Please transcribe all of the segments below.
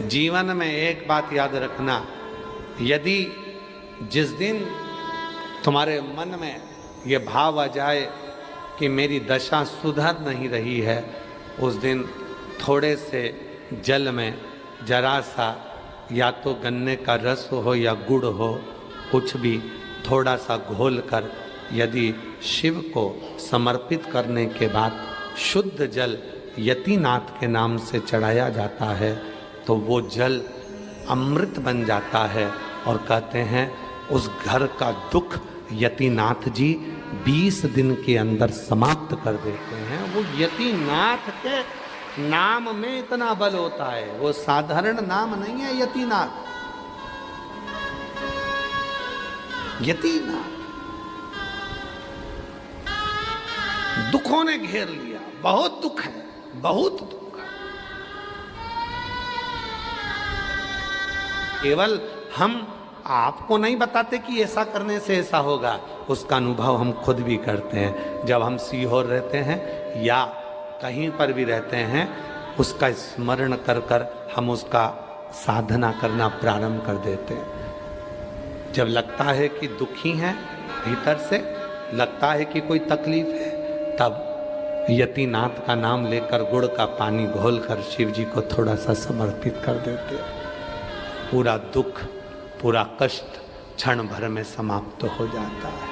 जीवन में एक बात याद रखना, यदि जिस दिन तुम्हारे मन में ये भाव आ जाए कि मेरी दशा सुधर नहीं रही है, उस दिन थोड़े से जल में जरा सा या तो गन्ने का रस हो या गुड़ हो, कुछ भी थोड़ा सा घोल कर यदि शिव को समर्पित करने के बाद शुद्ध जल यतिनाथ के नाम से चढ़ाया जाता है तो वो जल अमृत बन जाता है। और कहते हैं उस घर का दुख यतिनाथ जी 20 दिन के अंदर समाप्त कर देते हैं। वो यतिनाथ के नाम में इतना बल होता है, वो साधारण नाम नहीं है यतिनाथ। यतिनाथ दुखों ने घेर लिया, बहुत दुख है, बहुत दुख है। केवल हम आपको नहीं बताते कि ऐसा करने से ऐसा होगा, उसका अनुभव हम खुद भी करते हैं। जब हम सीहोर रहते हैं या कहीं पर भी रहते हैं, उसका स्मरण कर कर हम उसका साधना करना प्रारंभ कर देते हैं। जब लगता है कि दुखी हैं, भीतर से लगता है कि कोई तकलीफ है, तब यतिनाथ का नाम लेकर गुड़ का पानी घोलकर शिव जी को थोड़ा सा समर्पित कर देते हैं। पूरा दुख, पूरा कष्ट क्षण भर में समाप्त हो जाता है,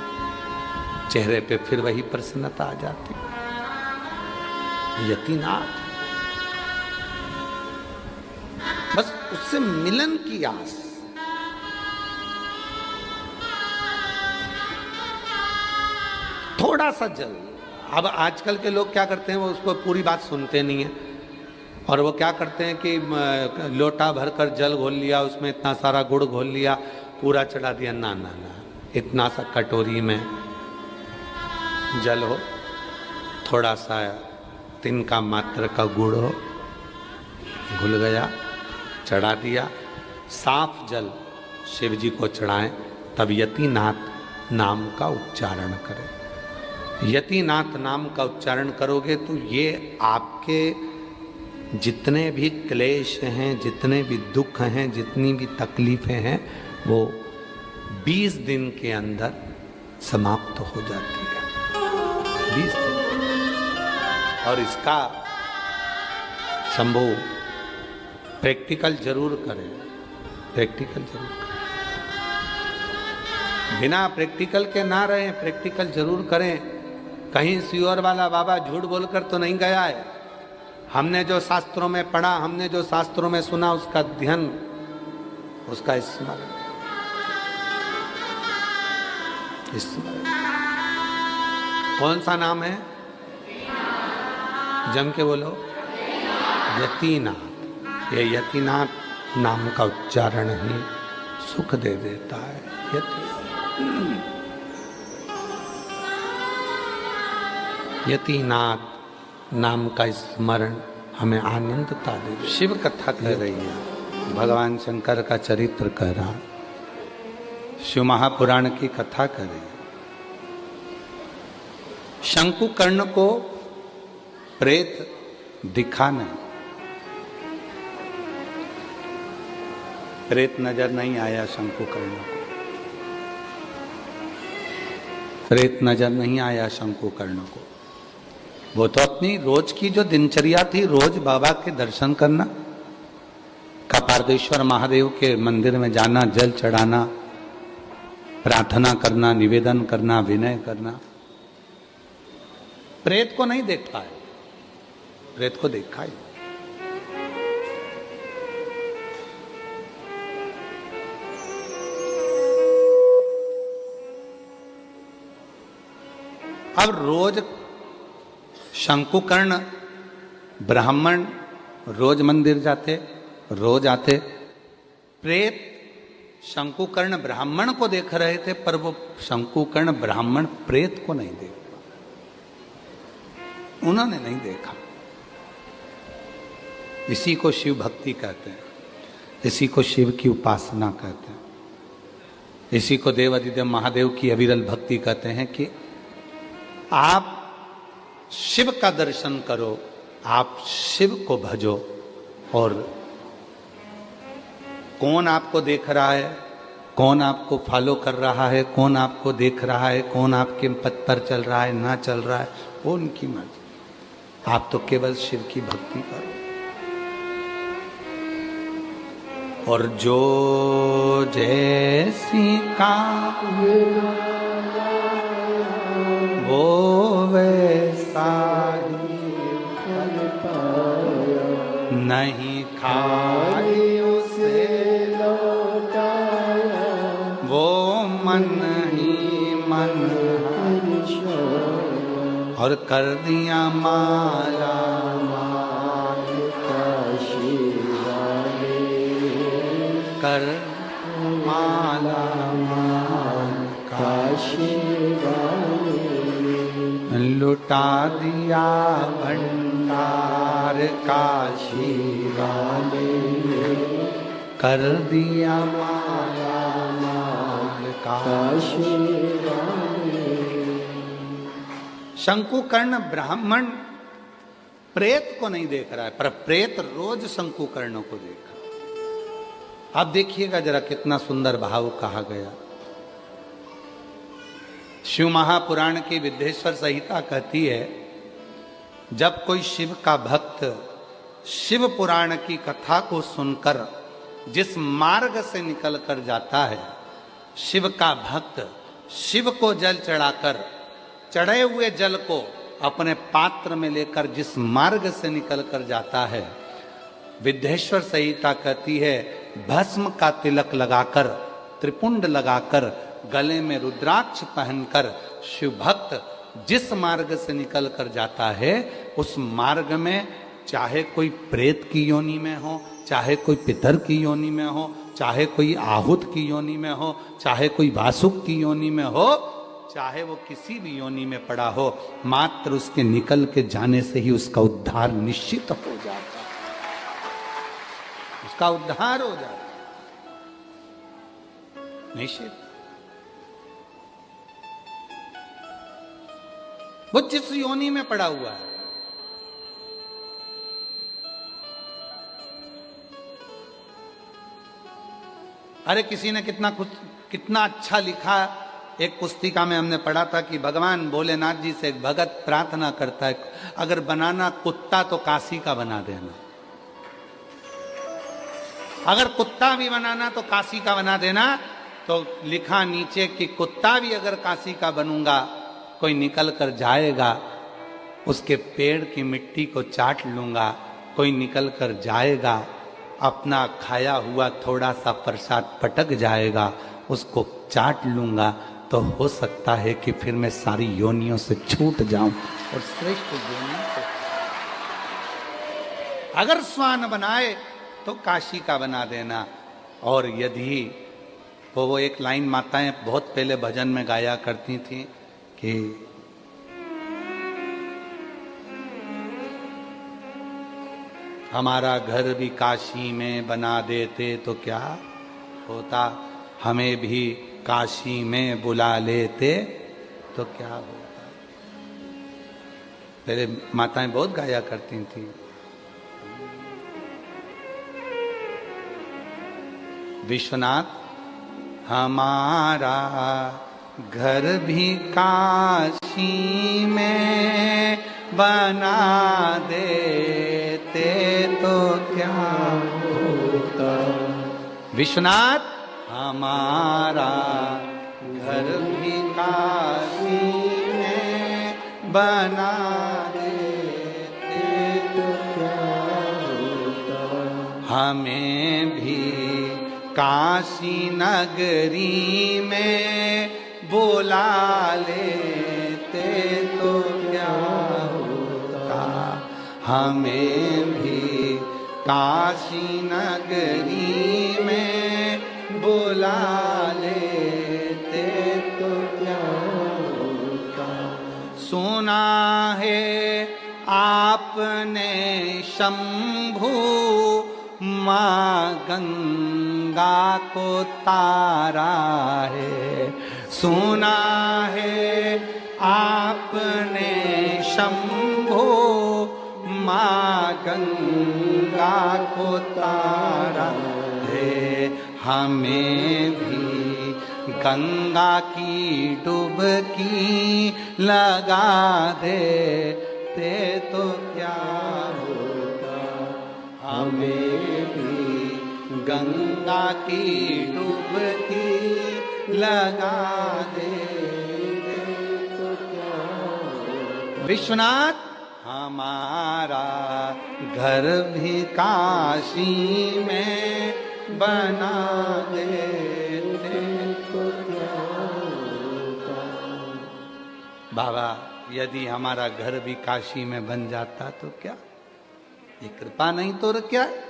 चेहरे पे फिर वही प्रसन्नता आ जाती है। यतिनाथ, बस उससे मिलन की आस। थोड़ा सा जल। अब आजकल के लोग क्या करते हैं, वो उसको पूरी बात सुनते नहीं है और वो क्या करते हैं कि लोटा भरकर जल घोल लिया, उसमें इतना सारा गुड़ घोल लिया, पूरा चढ़ा दिया। ना ना ना, इतना सा कटोरी में जल हो, थोड़ा सा तिनका मात्र का गुड़ हो, घुल गया, चढ़ा दिया। साफ जल शिव जी को चढ़ाएं, तब यतिनाथ नाम का उच्चारण करें। यतिनाथ नाम का उच्चारण करोगे तो ये आपके जितने भी क्लेश हैं, जितने भी दुख हैं, जितनी भी तकलीफें हैं, वो 20 दिन के अंदर समाप्त हो जाती है। 20 दिन। और इसका शंभू प्रैक्टिकल जरूर करें, प्रैक्टिकल जरूर करें। बिना प्रैक्टिकल के ना रहें, प्रैक्टिकल जरूर करें। कहीं सीहोर वाला बाबा झूठ बोलकर तो नहीं गया है। हमने जो शास्त्रों में पढ़ा, हमने जो शास्त्रों में सुना, उसका ध्यान, उसका स्मरण। कौन सा नाम है? जम के बोलो, यतिनाथ। ये यतिनाथ नाम का उच्चारण ही सुख दे देता है। यतिनाथ नाम का स्मरण हमें आनंदता दे। शिव कथा कह रही है, भगवान शंकर का चरित्र कह रहा, शिव महापुराण की कथा कह रही है। शंकुकर्ण को प्रेत दिखा नहीं, प्रेत नजर नहीं आया शंकुकर्ण को, प्रेत नजर नहीं आया शंकुकर्ण को। वो तो अपनी रोज की जो दिनचर्या थी, रोज बाबा के दर्शन करना, कपारदेश्वर महादेव के मंदिर में जाना, जल चढ़ाना, प्रार्थना करना, निवेदन करना, विनय करना। प्रेत को नहीं देखा है, प्रेत को देखा है। अब रोज शंकुकर्ण ब्राह्मण रोज मंदिर जाते, रोज आते। प्रेत शंकुकर्ण ब्राह्मण को देख रहे थे, पर वो शंकुकर्ण ब्राह्मण प्रेत को नहीं देख पा, उन्होंने नहीं देखा। इसी को शिव भक्ति कहते हैं, इसी को शिव की उपासना कहते हैं, इसी को देव अधिदेव महादेव की अविरल भक्ति कहते हैं कि आप शिव का दर्शन करो, आप शिव को भजो और कौन आपको देख रहा है, कौन आपको फॉलो कर रहा है, कौन आपको देख रहा है, कौन आपके पथ पर चल रहा है ना चल रहा है, वो उनकी मर्जी। आप तो केवल शिव की भक्ति करो। और जो जैसी का वो वैसा ही नहीं खाई उसे लौटाया, वो मन ही मन और कर दिया माला माल काशी वाले, कर माला माल काशी वाले, लुटा दिया भंडार काशी वाले, कर दिया माला माल काशी वाले। शंकुकर्ण ब्राह्मण प्रेत को नहीं देख रहा है, पर प्रेत रोज शंकुकर्ण को देख रहा है। आप देखिएगा जरा कितना सुंदर भाव कहा गया। शिव महापुराण की विद्येश्वर संहिता कहती है, जब कोई शिव का भक्त शिव पुराण की कथा को सुनकर जिस मार्ग से निकल कर जाता है, शिव का भक्त शिव को जल चढ़ाकर चढ़े हुए जल को अपने पात्र में लेकर जिस मार्ग से निकल कर जाता है, विद्येश्वर संहिता कहती है भस्म का तिलक लगाकर, त्रिपुंड लगाकर, गले में रुद्राक्ष पहनकर शिव भक्त जिस मार्ग से निकल कर जाता है, उस मार्ग में चाहे कोई प्रेत की योनि में हो, चाहे कोई पितर की योनि में हो, चाहे कोई आहूत की योनि में हो, चाहे कोई वासुक की योनि में हो, चाहे वो किसी भी योनि में पड़ा हो, मात्र उसके निकल के जाने से ही उसका उद्धार निश्चित हो जाता है, उसका उद्धार हो जाता है निश्चित। वो जिस योनि में पड़ा हुआ है, अरे किसी ने कितना अच्छा लिखा, एक पुस्तिका में हमने पढ़ा था कि भगवान भोलेनाथ जी से एक भगत प्रार्थना करता है, अगर बनाना कुत्ता तो काशी का बना देना, अगर कुत्ता भी बनाना तो काशी का बना देना। तो लिखा नीचे कि कुत्ता भी अगर काशी का बनूंगा, कोई निकल कर जाएगा उसके पेड़ की मिट्टी को चाट लूंगा, कोई निकल कर जाएगा अपना खाया हुआ थोड़ा सा प्रसाद पटक जाएगा, उसको चाट लूंगा, तो हो सकता है कि फिर मैं सारी योनियों से छूट जाऊं और श्रेष्ठ योनि को अगर स्वान बनाए तो काशी का बना देना। और यदि वो एक लाइन माताएं बहुत पहले भजन में गाया करती थी कि हमारा घर भी काशी में बना देते तो क्या होता, हमें भी काशी में बुला लेते तो क्या होता। पहले माताएं बहुत गाया करती थी। विश्वनाथ हमारा घर भी काशी में बना देते तो क्या होता। विश्वनाथ हमारा घर भी काशी में बना देते तो क्या होता। हमें भी काशी नगरी में बुला लेते तो क्या होता। हमें भी काशी नगरी में बुला लेते तो क्या होता। सुना है आपने शंभू माँ गंगा को तारा है। सुना है आपने शंभू माँ गंगा को तारा है। हमें भी गंगा की डुबकी लगा देते तो क्या होता, हमें भी गंगा की डुबकी लगा देते तो क्या होता। विश्वनाथ हमारा घर भी काशी में बना देते तो क्या होता। बाबा यदि हमारा घर भी काशी में बन जाता तो क्या, ये कृपा नहीं तो क्या है।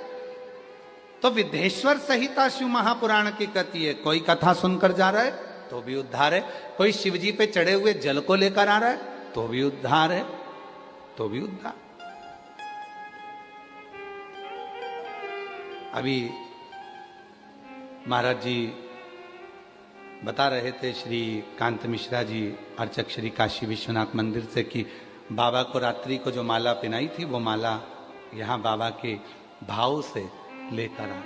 तो विदेश्वर संहिता शिव महापुराण की कथी है, कोई कथा सुनकर जा रहा है तो भी उद्धार है, कोई शिवजी पे चढ़े हुए जल को लेकर आ रहा है तो भी उद्धार है, तो भी उद्धार। अभी महाराज जी बता रहे थे, श्री कांत मिश्रा जी अर्चक श्री काशी विश्वनाथ मंदिर से, कि बाबा को रात्रि को जो माला पहनाई थी वो माला यहाँ बाबा के भाव से लेकर आ।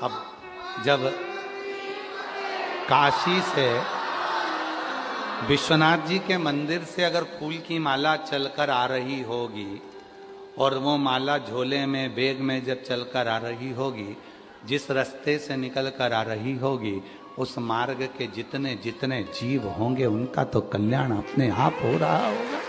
अब जब काशी से विश्वनाथ जी के मंदिर से अगर फूल की माला चलकर आ रही होगी और वो माला झोले में बैग में जब चलकर आ रही होगी, जिस रास्ते से निकल कर आ रही होगी, उस मार्ग के जितने जितने जीव होंगे उनका तो कल्याण अपने आप हो रहा होगा।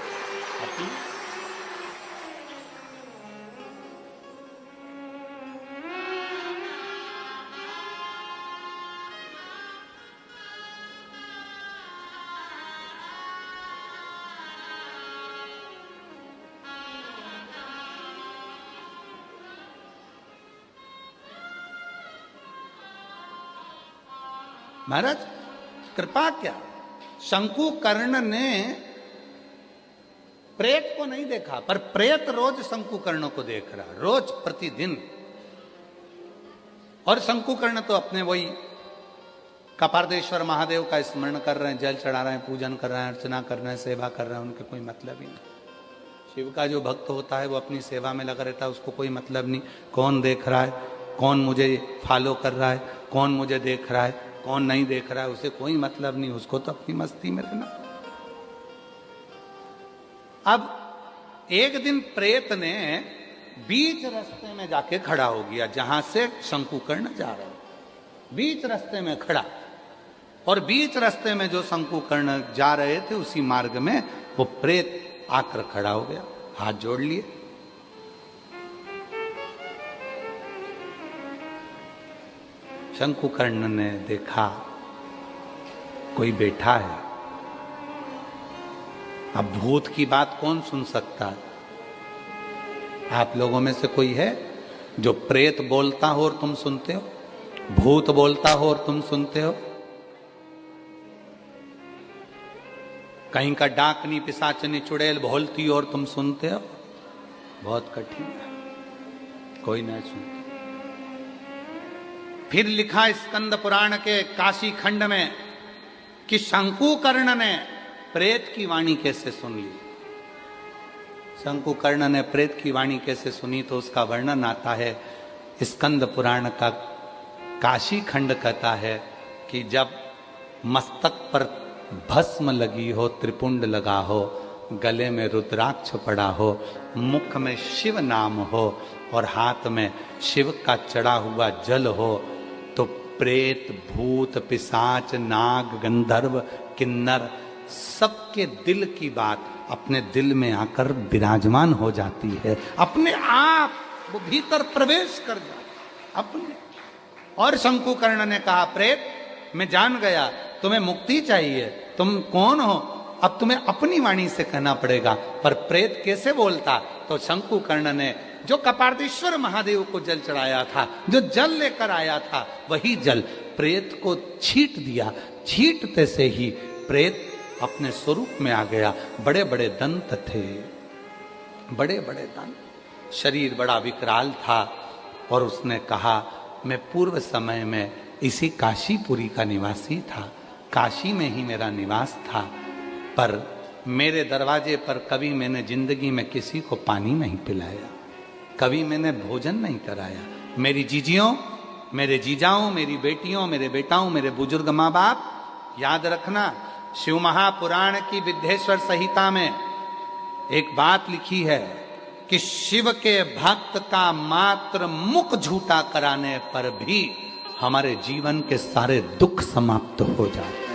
महाराज कृपा क्या, शंकुकर्ण ने प्रेत को नहीं देखा, पर प्रेत रोज शंकुकर्ण को देख रहा, रोज प्रतिदिन। और शंकुकर्ण तो अपने वही कपार्देश्वर महादेव का स्मरण कर रहे हैं, जल चढ़ा रहे हैं, पूजन कर रहे हैं, अर्चना कर रहे हैं, सेवा कर रहे हैं, उनके कोई मतलब ही नहीं। शिव का जो भक्त होता है वो अपनी सेवा में लगा रहता है, उसको कोई मतलब नहीं कौन देख रहा है, कौन मुझे फॉलो कर रहा है, कौन मुझे देख रहा है, कौन नहीं देख रहा है, उसे कोई मतलब नहीं, उसको तो अपनी मस्ती में रहना। अब एक दिन प्रेत ने बीच रास्ते में जाके खड़ा हो गया, जहां से शंकुकर्ण जा रहा है, बीच रास्ते में खड़ा। और बीच रास्ते में जो शंकुकर्ण जा रहे थे उसी मार्ग में वो प्रेत आकर खड़ा हो गया, हाथ जोड़ लिए। शंकुकर्ण ने देखा कोई बैठा है। अब भूत की बात कौन सुन सकता है? आप लोगों में से कोई है जो प्रेत बोलता हो और तुम सुनते हो, भूत बोलता हो और तुम सुनते हो? कहीं का डाकनी पिशाचनी चुड़ैल बोलती हो और तुम सुनते हो? बहुत कठिन है, कोई नहीं सुनता। फिर लिखा स्कंद पुराण के काशी खंड में कि शंकुकर्ण ने प्रेत की वाणी कैसे सुन ली। शंकुकर्ण ने प्रेत की वाणी कैसे सुनी, तो उसका वर्णन आता है स्कंद पुराण का काशी खंड कहता है कि जब मस्तक पर भस्म लगी हो, त्रिपुंड लगा हो, गले में रुद्राक्ष पड़ा हो, मुख में शिव नाम हो और हाथ में शिव का चढ़ा हुआ जल हो, तो प्रेत भूत पिशाच नाग गंधर्व किन्नर सबके दिल की बात अपने दिल में आकर विराजमान हो जाती है, अपने आप वो भीतर प्रवेश कर जाता अपने। और शंकुकर्ण ने कहा, प्रेत मैं जान गया तुम्हें मुक्ति चाहिए, तुम कौन हो, अब तुम्हें अपनी वाणी से कहना पड़ेगा। पर प्रेत कैसे बोलता? तो शंकुकर्ण ने जो कपार्देश्वर महादेव को जल चढ़ाया था, जो जल लेकर आया था, वही जल प्रेत को छीट दिया। छीटते से ही प्रेत अपने स्वरूप में आ गया। बड़े बड़े दंत थे, बड़े बड़े दंत, शरीर बड़ा विकराल था। और उसने कहा, मैं पूर्व समय में इसी काशीपुरी का निवासी था, काशी में ही मेरा निवास था, पर मेरे दरवाजे पर कभी मैंने जिंदगी में किसी को पानी नहीं पिलाया, कभी मैंने भोजन नहीं कराया। मेरी जीजियों मेरे जीजाओं, मेरी बेटियों, मेरे बेटाओं, मेरे बुजुर्ग माँ बाप, याद रखना शिव महापुराण की विद्येश्वर संहिता में एक बात लिखी है कि शिव के भक्त का मात्र मुख झूठा कराने पर भी हमारे जीवन के सारे दुख समाप्त हो जाते।